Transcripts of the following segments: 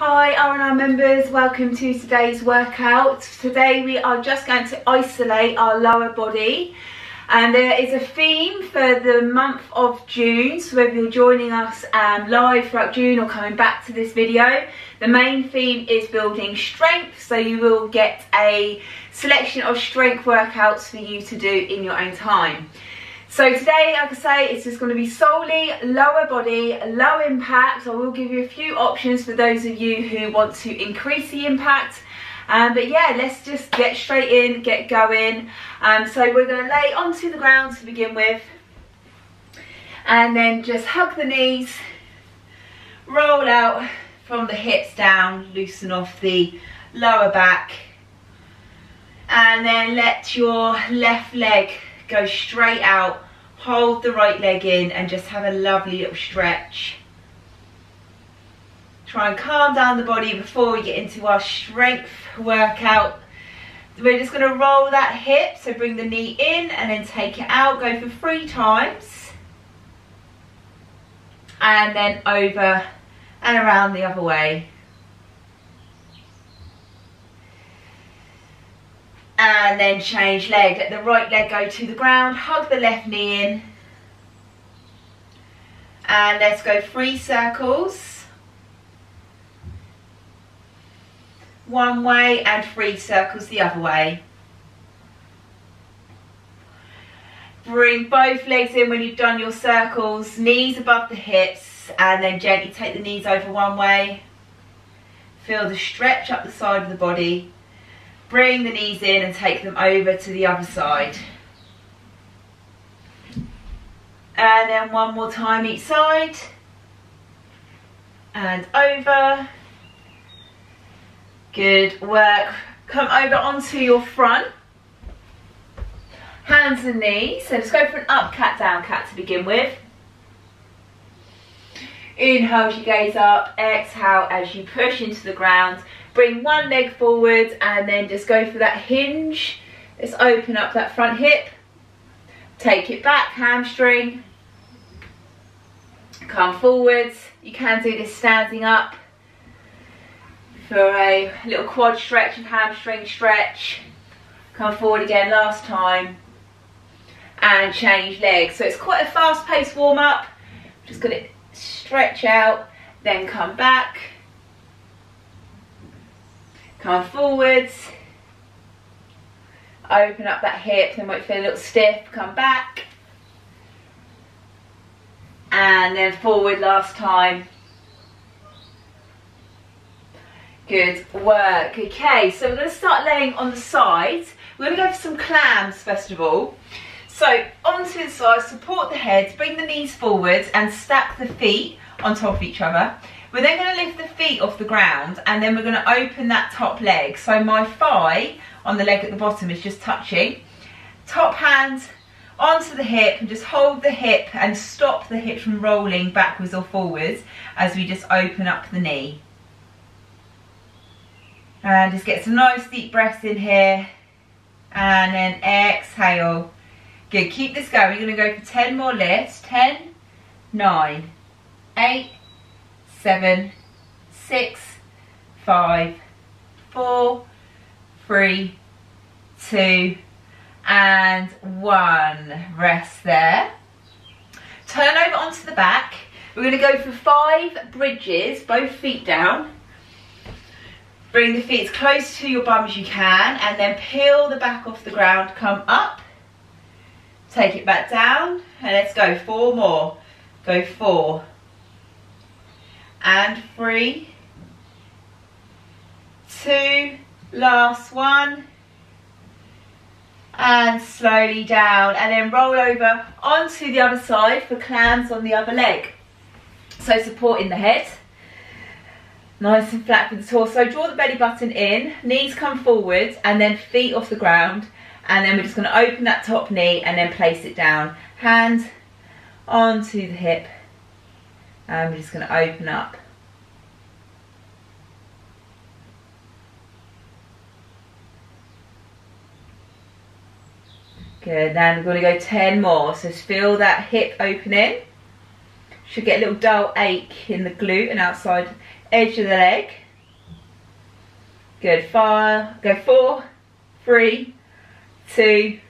Hi R&R members, welcome to today's workout. Today we are just going to isolate our lower body, and there is a theme for the month of June, so whether you're joining us live throughout June or coming back to this video, the main theme is building strength, so you will get a selection of strength workouts for you to do in your own time. So today, like I say, it's just going to be solely lower body, low impact. I will give you a few options for those of you who want to increase the impact. But yeah, let's just get straight in, get going. So we're going to lay onto the ground to begin with. And then just hug the knees, roll out from the hips down, loosen off the lower back. And then let your left leg go straight out, hold the right leg in and just have a lovely little stretch. Try and calm down the body before we get into our strength workout. We're just going to roll that hip, so bring the knee in and then take it out, go for 3 times. And then over and around the other way. And then change leg, let the right leg go to the ground, hug the left knee in. And let's go 3 circles. One way and 3 circles the other way. Bring both legs in when you've done your circles, knees above the hips, and then gently take the knees over one way. Feel the stretch up the side of the body. Bring the knees in and take them over to the other side. And then one more time each side. And over. Good work. Come over onto your front. Hands and knees. So let's go for an up cat, down cat to begin with. Inhale as you gaze up. Exhale as you push into the ground. Bring one leg forward and then just go for that hinge. Let's open up that front hip. Take it back, hamstring. Come forwards. You can do this standing up for a little quad stretch and hamstring stretch. Come forward again last time. And change legs. So it's quite a fast paced warm up. Just going to stretch out, then come back. Come forwards, open up that hip, then might feel a little stiff, come back. And then forward last time. Good work. Okay, so we're going to start laying on the sides. We're going to go for some clams first of all. So onto the side, support the head, bring the knees forwards and stack the feet on top of each other. We're then going to lift the feet off the ground and then we're going to open that top leg. So my thigh on the leg at the bottom is just touching. Top hand onto the hip and just hold the hip and stop the hips from rolling backwards or forwards as we just open up the knee. And just get some nice deep breaths in here. And then exhale. Good, keep this going. We're going to go for 10 more lifts. 10, 9, 8, 7, 6, 5, 4, 3, 2, and 1. Rest there. Turn over onto the back. We're going to go for 5 bridges, both feet down. Bring the feet as close to your bum as you can and then peel the back off the ground. Come up. Take it back down and let's go 4 more. Go 4. And 3, 2, last one, and slowly down, and then roll over onto the other side for clams on the other leg. So supporting the head, nice and flat with the torso. Draw the belly button in, knees come forwards, and then feet off the ground, and then we're just going to open that top knee and then place it down. Hand onto the hip. And we're just going to open up. Good, then we're going to go 10 more. So just feel that hip opening. Should get a little dull ache in the glute and outside edge of the leg. Good, go 4, 3, 2,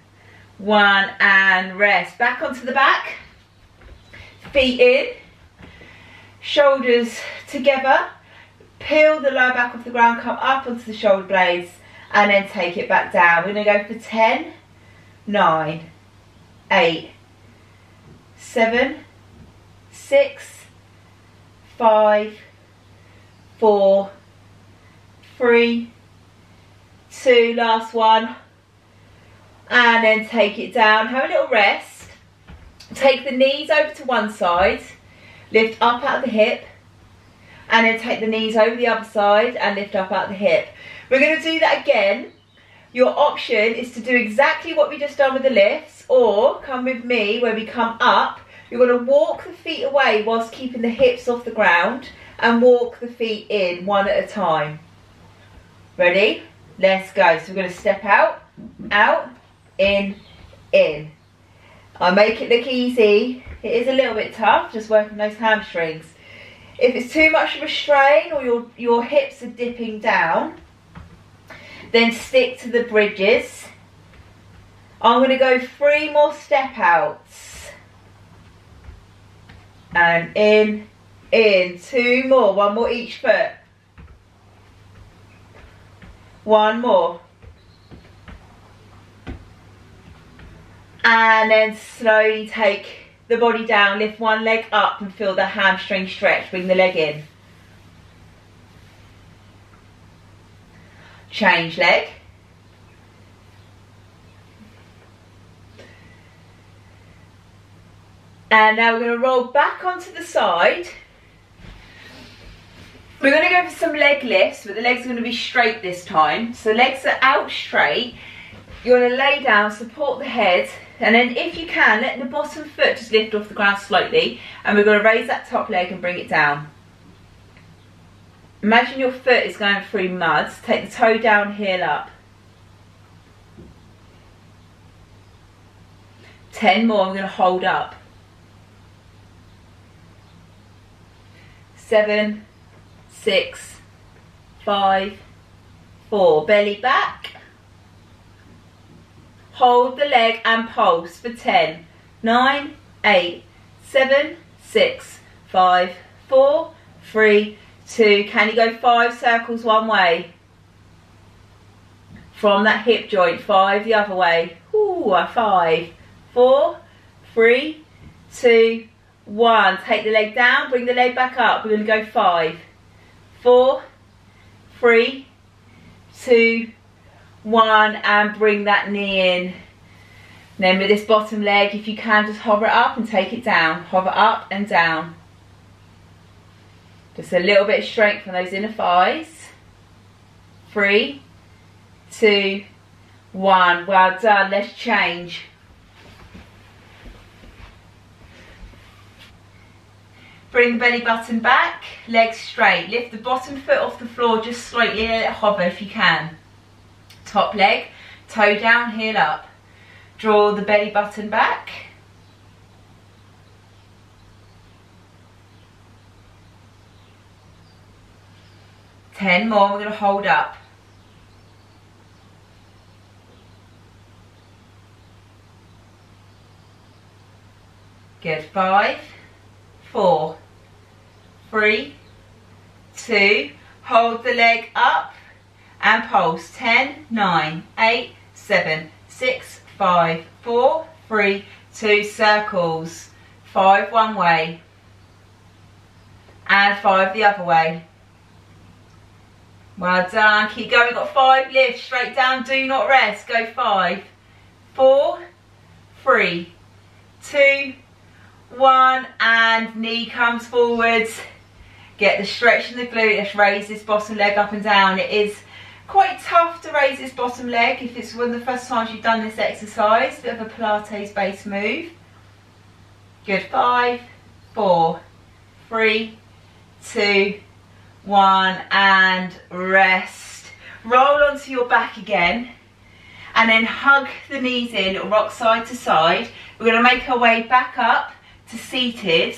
1, and rest. Back onto the back, feet in, shoulders together, peel the lower back off the ground, come up onto the shoulder blades, and then take it back down. We're going to go for 10, 9, 8, 7, 6, 5, 4, 3, 2, last one, and then take it down. Have a little rest. Take the knees over to one side, lift up out of the hip, and then take the knees over the other side and lift up out of the hip. We're going to do that again. Your option is to do exactly what we just done with the lifts, or come with me where we come up. You're going to walk the feet away whilst keeping the hips off the ground and walk the feet in one at a time. Ready? Let's go. So we're going to step out, out, in, in. I make it look easy. It is a little bit tough, just working those hamstrings. If it's too much of a strain or your hips are dipping down, then stick to the bridges. I'm going to go 3 more step outs. And in, 2 more, 1 more each foot. 1 more. And then slowly take the body down, lift one leg up and feel the hamstring stretch, bring the leg in. Change leg. And now we're going to roll back onto the side. We're going to go for some leg lifts, but the legs are going to be straight this time. So legs are out straight. You're going to lay down, support the head, and then if you can, let the bottom foot just lift off the ground slightly, and we're going to raise that top leg and bring it down. Imagine your foot is going through mud. Take the toe down, heel up. 10 more, I'm going to hold up. 7, 6, 5, 4. Belly back. Hold the leg and pulse for 10, 9, 8, 7, 6, 5, 4, 3, 2. Can you go 5 circles one way? From that hip joint, 5 the other way. Ooh, 5, 4, 3, 2, 1. Take the leg down, bring the leg back up. We're going to go 5, 4, 3, 2, 1, and bring that knee in. Then with this bottom leg, if you can, just hover it up and take it down. Hover up and down. Just a little bit of strength on those inner thighs. 3, 2, 1. Well done. Let's change. Bring the belly button back, legs straight. Lift the bottom foot off the floor just slightly, let it hover if you can. Top leg, toe down, heel up. Draw the belly button back. Ten more, we're going to hold up. Good, 5, 4, 3, 2, hold the leg up and pulse. 10, 9, 8, 7, 6, 5, 4, 3, 2, circles. 5 one way and 5 the other way. Well done, keep going. We've got 5 lifts, straight down, do not rest. Go 5, 4, 3, 2, 1, and knee comes forwards. Get the stretch in the glute. Let's raise this bottom leg up and down. It is quite tough to raise this bottom leg if it's one of the first times you've done this exercise. Bit of a Pilates based move. Good, 5, 4, 3, 2, 1, and rest. Roll onto your back again and then hug the knees in, rock side to side. We're going to make our way back up to seated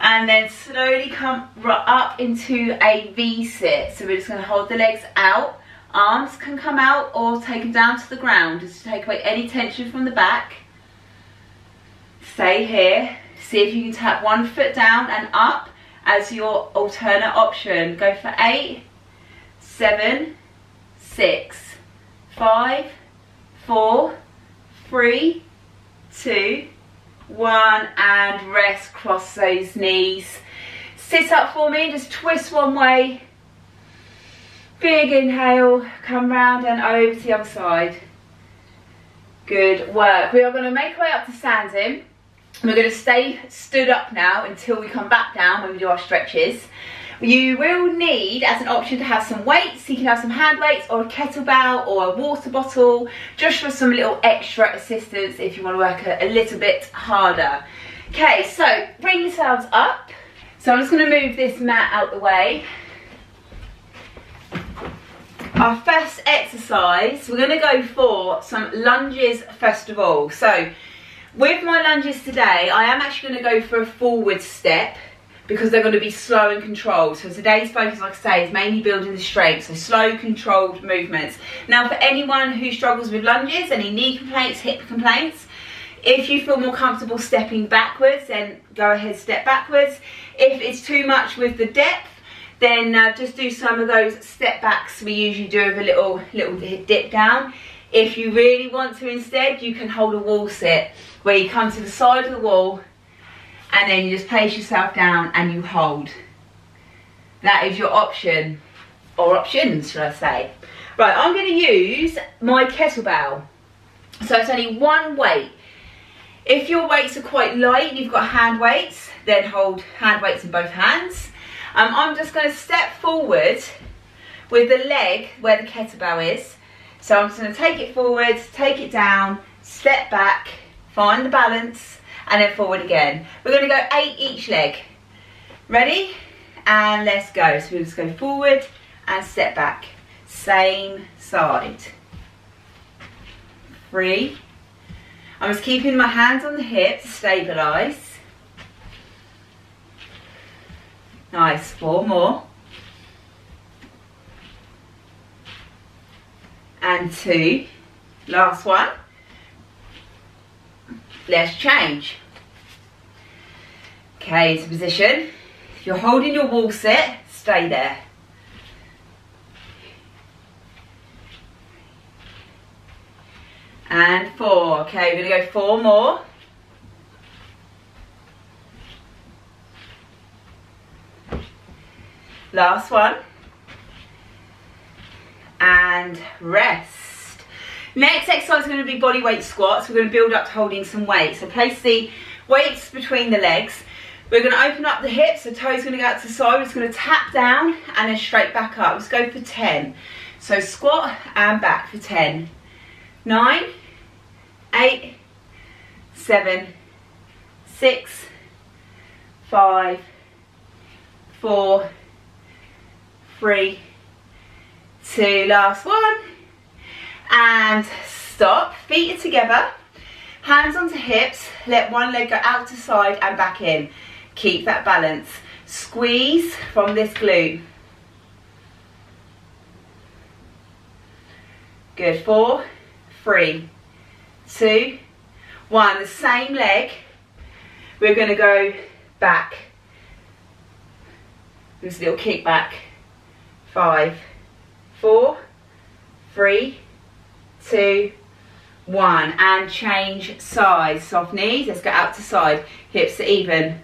and then slowly come up into a V sit. So we're just going to hold the legs out, Arms can come out or take them down to the ground just to take away any tension from the back. Stay here. See if you can tap one foot down and up as your alternate option. Go for 8, 7, 6, 5, 4, 3, 2, 1, and rest. Cross those knees. Sit up for me, just twist one way. Big inhale, come round and over to the other side. Good work. We are going to make our way up to standing. We're going to stay stood up now until we come back down when we do our stretches. You will need, as an option, to have some weights. You can have some hand weights or a kettlebell or a water bottle, just for some little extra assistance if you want to work a little bit harder. Okay, so bring yourselves up. So I'm just going to move this mat out the way. Our first exercise, we're going to go for some lunges first of all. So with my lunges today, I am actually going to go for a forward step because they're going to be slow and controlled. So today's focus, like I say, is mainly building the strength. So slow, controlled movements. Now for anyone who struggles with lunges, any knee complaints, hip complaints, if you feel more comfortable stepping backwards, then go ahead, step backwards. If it's too much with the depth, then just do some of those step backs we usually do with a little dip down. If you really want to instead, you can hold a wall sit where you come to the side of the wall and then you just place yourself down and you hold. That is your option, or options should I say. Right, I'm going to use my kettlebell. So it's only one weight. If your weights are quite light, you've got hand weights, then hold hand weights in both hands. I'm just going to step forward with the leg where the kettlebell is. So I'm just going to take it forward, take it down, step back, find the balance, and then forward again. We're going to go 8 each leg. Ready? And let's go. So we'll just go forward and step back. Same side. 3. I'm just keeping my hands on the hips to stabilise. Nice, 4 more. And 2. Last one. Let's change. Okay, into position. If you're holding your wall sit, stay there. And 4. Okay, we're going to go 4 more. Last one. And rest. Next exercise is going to be body weight squats. We're going to build up to holding some weight. So place the weights between the legs. We're going to open up the hips. The toes going to go out to the side. We're just going to tap down and then straight back up. Let's go for 10. So squat and back for 10. 9, 8, 7, 6, 5, 4, 3, 2, last one, and stop. Feet are together, hands onto hips, let one leg go out to side and back in. Keep that balance. Squeeze from this glute. Good. 4, 3, 2, 1. The same leg. We're going to go back. Just a little kick back. 5, 4, 3, 2, 1. And change sides. Soft knees. Let's go out to side. Hips are even.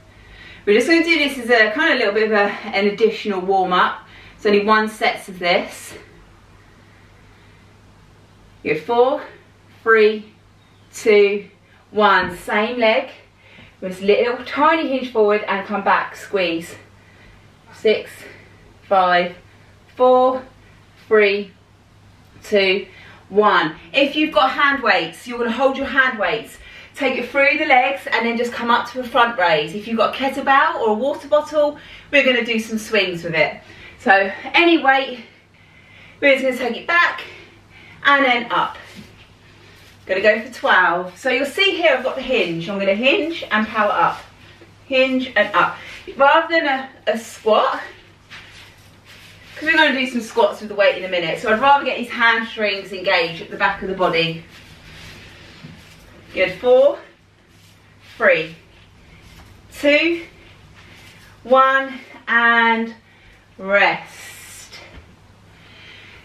We're just going to do this as a kind of a little bit of an additional warm up. It's only 1 set of this. Good. 4, 3, 2, 1. Same leg. With a little tiny hinge forward and come back. Squeeze. 6, 5, 4, 3, 2, 1. If you've got hand weights, you're going to hold your hand weights, take it through the legs and then just come up to a front raise. If you've got a kettlebell or a water bottle, we're going to do some swings with it. So any weight, we're just going to take it back and then up. Going to go for 12. So you'll see here I've got the hinge. I'm going to hinge and power up. Hinge and up. Rather than a squat, because we're going to do some squats with the weight in a minute. So I'd rather get these hamstrings engaged at the back of the body. Good. 4, 3, 2, 1, and rest.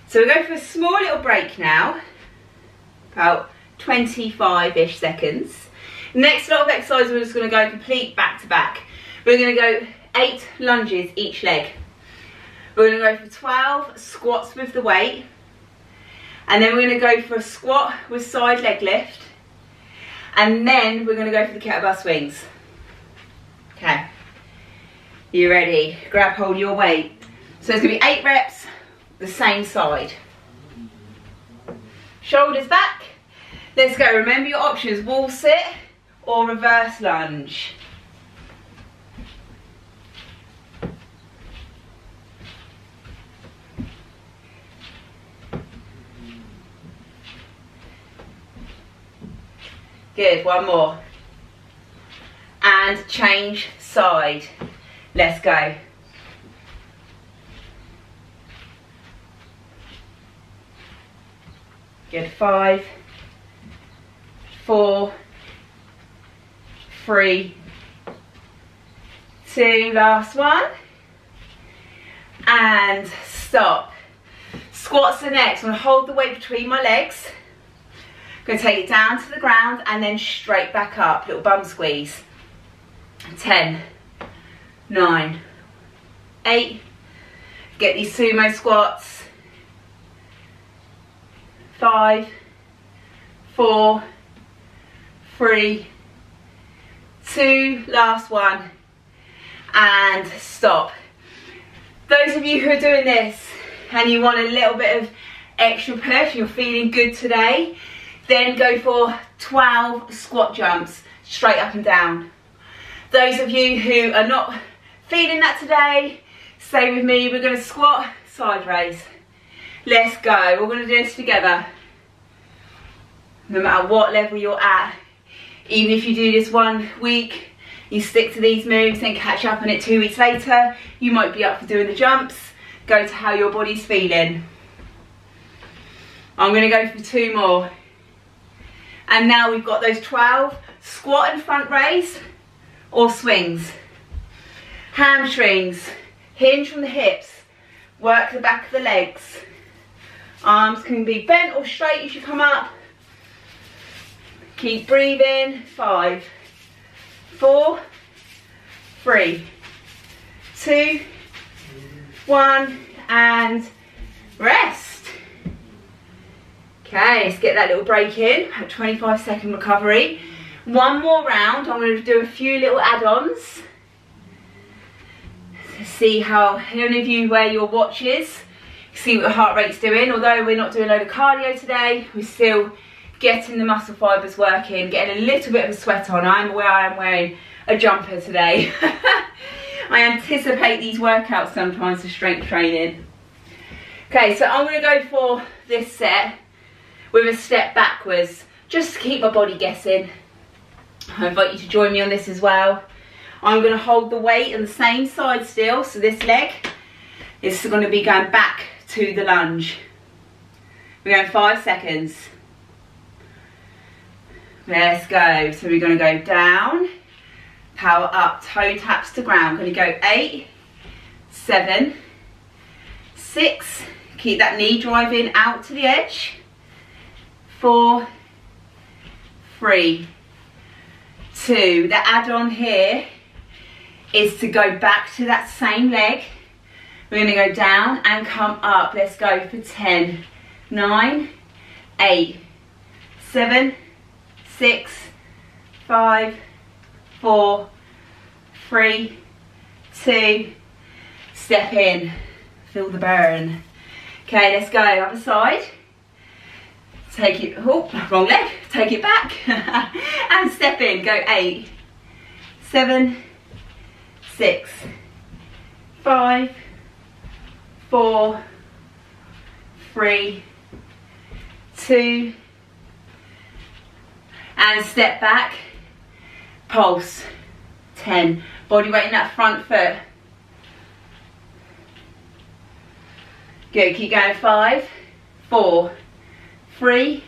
So we'll go for a small little break now, about 25-ish seconds. Next lot of exercise, we're just going to go complete back to back. We're going to go 8 lunges each leg. We're going to go for 12 squats with the weight, and then we're going to go for a squat with side leg lift, and then we're going to go for the kettlebell swings. Okay, you ready? Grab hold of your weight. So it's going to be 8 reps, the same side. Shoulders back. Let's go. Remember your options: wall sit or reverse lunge. Good, one more. And change side. Let's go. Good, 5, 4, 3, 2, last one. And stop. Squats are next. I'm going to hold the weight between my legs. Going to take it down to the ground and then straight back up. Little bum squeeze. 10, 9, 8. Get these sumo squats. 5, 4, 3, 2, last one, and stop. Those of you who are doing this and you want a little bit of extra push, you're feeling good today, then go for 12 squat jumps straight up and down. Those of you who are not feeling that today, stay with me. We're going to squat, side raise. Let's go. We're going to do this together. No matter what level you're at, even if you do this 1 week, you stick to these moves, then catch up on it 2 weeks later, you might be up for doing the jumps. Go to how your body's feeling. I'm going to go for 2 more. And now we've got those 12 squat and front raise or swings. Hamstrings, hinge from the hips, work the back of the legs. Arms can be bent or straight as you come up. Keep breathing. 5, 4, 3, 2, 1, and rest. Okay, let's get that little break in. A 25-second recovery. 1 more round. I'm going to do a few little add-ons to see how any of you wear your watches. See what the heart rate's doing. Although we're not doing a load of cardio today, we're still getting the muscle fibres working, getting a little bit of a sweat on. I'm aware I am wearing a jumper today. I anticipate these workouts sometimes for strength training. Okay, so I'm going to go for this set with a step backwards, just to keep my body guessing. I invite you to join me on this as well. I'm going to hold the weight on the same side still, so this leg is going to be going back to the lunge. We're going 5 seconds. Let's go. So we're going to go down, power up, toe taps to ground. Going to go 8, 7, 6. Keep that knee driving out to the edge. 4, 3, 2. The add-on here is to go back to that same leg. We're going to go down and come up. Let's go for 10, 9, 8, 7, 6, 5, 4, 3, 2. Step in. Feel the burn. Okay, let's go. Other side. Take it, oh, wrong leg. Take it back and step in. Go 8, 7, 6, 5, 4, 3, 2, and step back. Pulse. 10. Body weight in that front foot. Good, keep going. 5, 4, 3,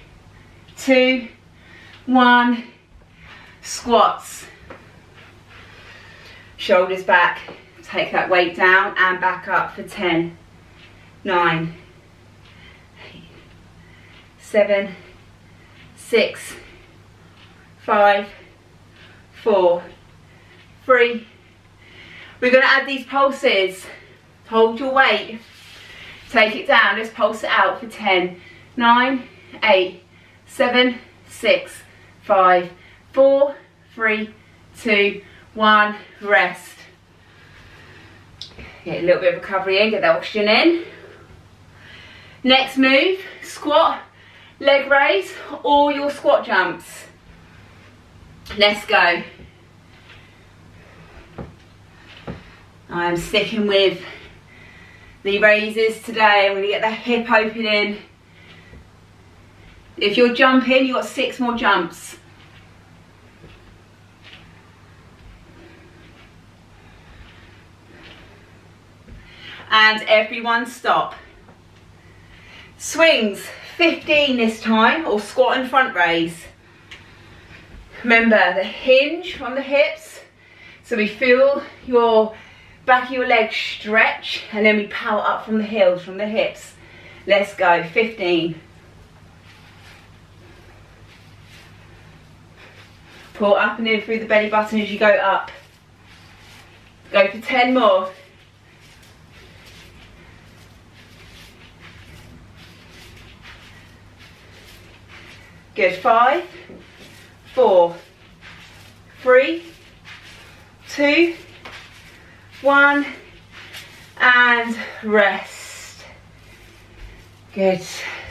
2, 1. Squats. Shoulders back. Take that weight down and back up for 10, 9, 8, 7, 6, 5, 4, 3. We're going to add these pulses. Hold your weight. Take it down. Just pulse it out for 10, 9, 8, 7, 6, 5, 4, 3, 2, 1. Rest. Get a little bit of recovery in. Get that oxygen in. Next move, squat, leg raise, or your squat jumps. Let's go. I'm sticking with the raises today. I'm going to get the hip opening. If you're jumping, you've got 6 more jumps. And everyone stop. Swings, 15 this time, or squat and front raise. Remember the hinge on the hips, so we feel your back of your leg stretch, and then we power up from the heels, from the hips. Let's go. 15. Pull up and in through the belly button as you go up. Go for 10 more. Good. 5, 4, 3, 2, 1, and rest. Good.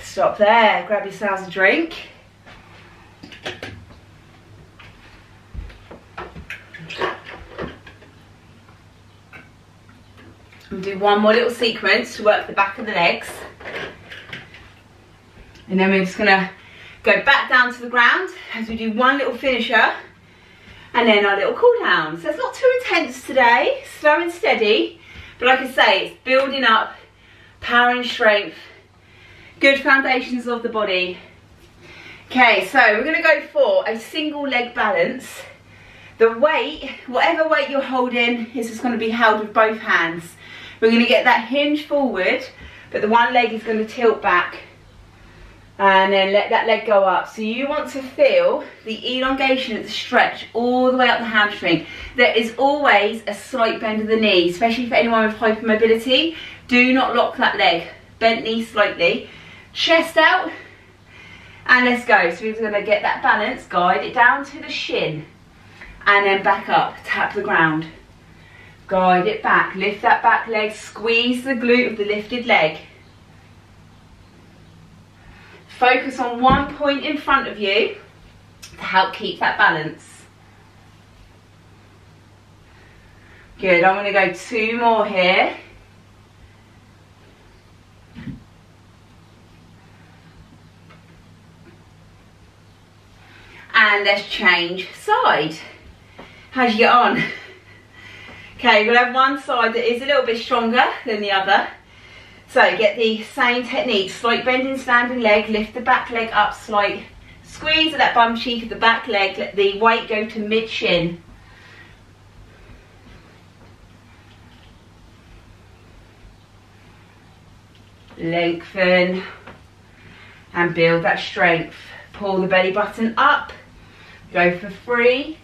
Stop there. Grab yourselves a drink. And do one more little sequence to work the back of the legs. And then we're just going to go back down to the ground as we do one little finisher and then our little cool down. So it's not too intense today, slow and steady, but like I say, it's building up power and strength, good foundations of the body. Okay, so we're going to go for a single leg balance. The weight, whatever weight you're holding, is just going to be held with both hands. We're going to get that hinge forward, but the one leg is going to tilt back. And then let that leg go up. So you want to feel the elongation, the stretch all the way up the hamstring. There is always a slight bend of the knee, especially for anyone with hypermobility. Do not lock that leg. Bent knee slightly. Chest out. And let's go. So we're going to get that balance, guide it down to the shin. And then back up, tap the ground. Guide it back, lift that back leg, squeeze the glute of the lifted leg. Focus on one point in front of you to help keep that balance. Good, I'm going to go 2 more here. And let's change side. How'd you get on? Okay, we'll have one side that is a little bit stronger than the other. So get the same technique, slight bend in standing leg, lift the back leg up, slight squeeze of that bum cheek of the back leg, let the weight go to mid shin. Lengthen and build that strength. Pull the belly button up, go for 3,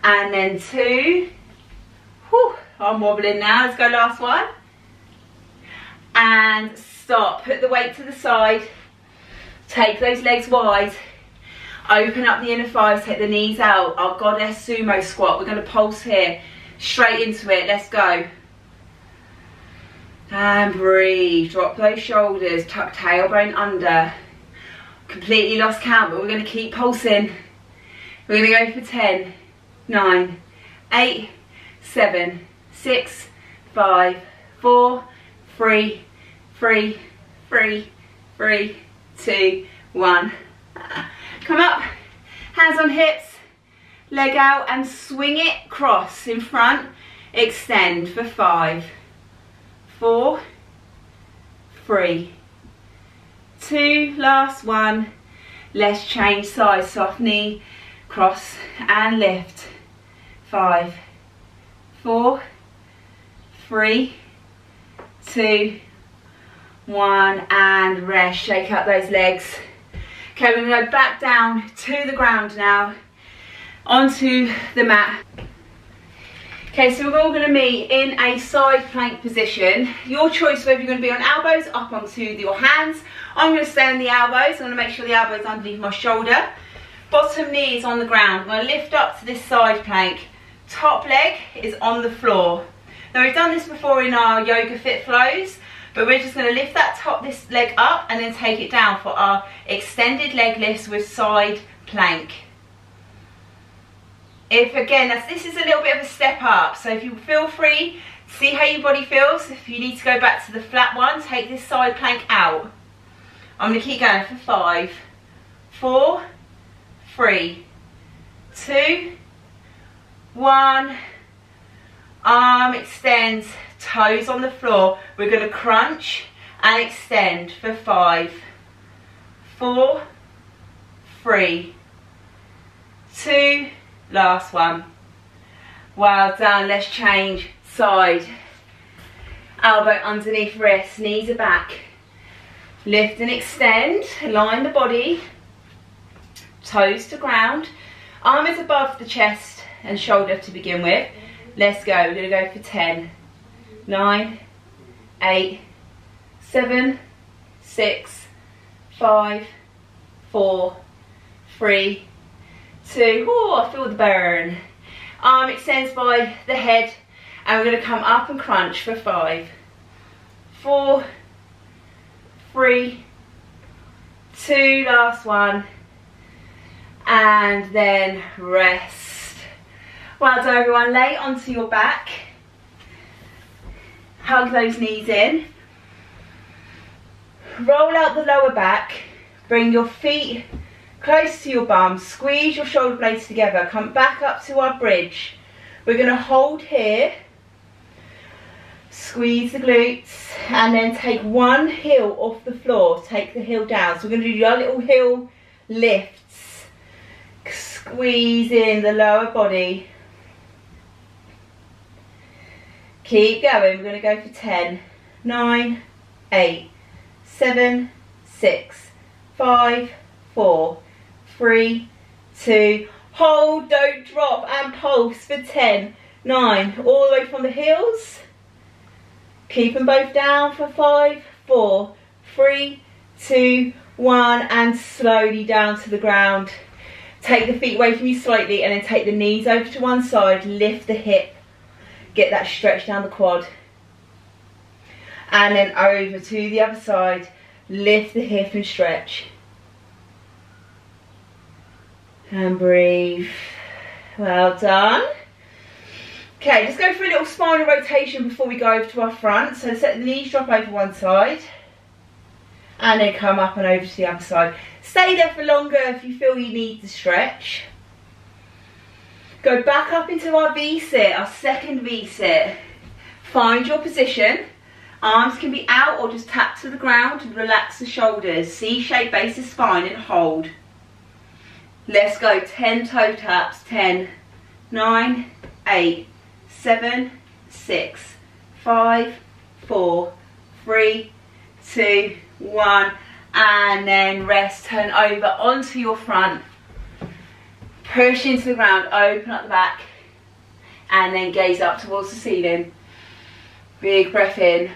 and then 2. Whew, I'm wobbling now, let's go last one. And stop, put the weight to the side, take those legs wide, open up the inner thighs, take the knees out, our goddess sumo squat. We're going to pulse here, straight into it, let's go. And breathe, drop those shoulders, tuck tailbone under. Completely lost count, but we're going to keep pulsing. We're going to go for 10, 9, 8, 7, 6, 5, 4, 3, 3, 3, 3, 2, 1. Come up, hands on hips, leg out and swing it, cross in front, extend for 5, 4, 3, 2, last one. Let's change sides, soft knee, cross and lift. 5, 4, 3, 2, 1, and rest. Shake up those legs. Okay, we're going to go back down to the ground now, onto the mat. Okay, so we're all going to meet in a side plank position. Your choice whether you're going to be on elbows, up onto your hands. I'm going to stay on the elbows. I'm going to make sure the elbows are underneath my shoulder. Bottom knee is on the ground. I'm going to lift up to this side plank. Top leg is on the floor. Now we've done this before in our yoga fit flows, but we're just going to lift this leg up and then take it down for our extended leg lifts with side plank. If again, this is a little bit of a step up, so if you feel free, see how your body feels. If you need to go back to the flat one, take this side plank out. I'm going to keep going for 5, 4, 3, 2, 1. Arm extends, toes on the floor. We're going to crunch and extend for 5, 4, 3, 2, last one. Well done. Let's change side. Elbow underneath wrist, knees are back. Lift and extend, align the body, toes to ground. Arm is above the chest and shoulder to begin with. Let's go. We're going to go for 10, 9, 8, 7, 6, 5, 4, 3, 2. Oh, I feel the burn. Arm extends by the head, and we're going to come up and crunch for 5, 4, 3, 2, last one, and then rest. Well done everyone. Lay onto your back, hug those knees in, roll out the lower back, bring your feet close to your bum, squeeze your shoulder blades together, come back up to our bridge. We're going to hold here, squeeze the glutes, and then take one heel off the floor, take the heel down. So we're going to do our little heel lifts, squeeze in the lower body. Keep going. We're going to go for 10, 9, 8, 7, 6, 5, 4, 3, 2, hold, don't drop, and pulse for 10, 9, all the way from the heels. Keep them both down for 5, 4, 3, 2, 1, and slowly down to the ground. Take the feet away from you slightly and then take the knees over to one side, lift the hip, get that stretch down the quad. And then over to the other side, lift the hip and stretch. And breathe. Well done. Okay, just go for a little spinal rotation before we go over to our front. So set the knees, drop over one side, and then come up and over to the other side. Stay there for longer if you feel you need to stretch. Go back up into our V-sit, our second V-sit. Find your position. Arms can be out or just tap to the ground and relax the shoulders. C-shaped base of spine and hold. Let's go. 10 toe taps. 10, 9, 8, 7, 6, 5, 4, 3, 2, 1. And then rest. Turn over onto your front. Push into the ground. Open up the back. And then gaze up towards the ceiling. Big breath in.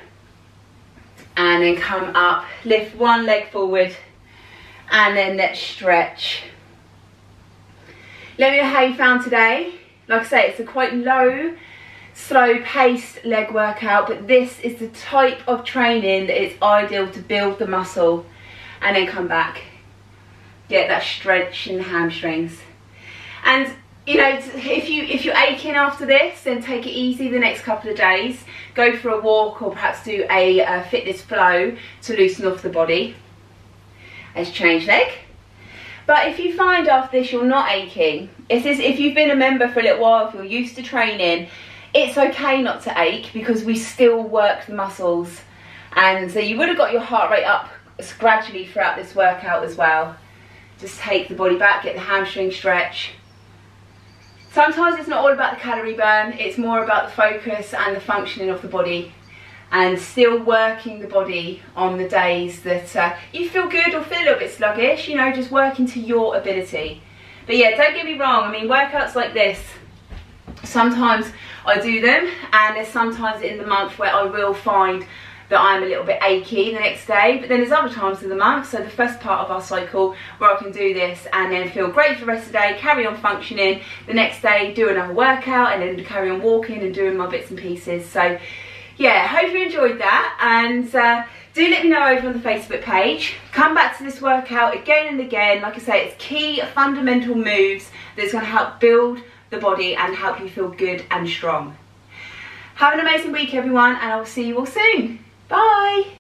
And then come up. Lift one leg forward. And then let's stretch. Let me know how you found today. Like I say, it's a quite low, slow paced leg workout, but this is the type of training that is ideal to build the muscle and then come back. Get that stretch in the hamstrings. And you know, if you're aching after this, then take it easy the next couple of days. Go for a walk or perhaps do a fitness flow to loosen off the body. Let's change leg. But if you find after this you're not aching, if you've been a member for a little while, if you're used to training, it's okay not to ache because we still work the muscles And so you would have got your heart rate up gradually throughout this workout as well. Just take the body back, get the hamstring stretch. Sometimes it's not all about the calorie burn, it's more about the focus and the functioning of the body, and still working the body on the days that you feel good or feel a little bit sluggish, you know, just working to your ability. But yeah, don't get me wrong, I mean, workouts like this, sometimes I do them, and there's sometimes in the month where I will find that I'm a little bit achy the next day, but then there's other times in the month, so the first part of our cycle, where I can do this and then feel great for the rest of the day, carry on functioning, the next day do another workout, and then carry on walking and doing my bits and pieces. So yeah, hope you enjoyed that, and do let me know over on the Facebook page. Come back to this workout again and again. Like I say, it's key fundamental moves that's going to help build the body and help you feel good and strong. Have an amazing week, everyone, and I will see you all soon. Bye.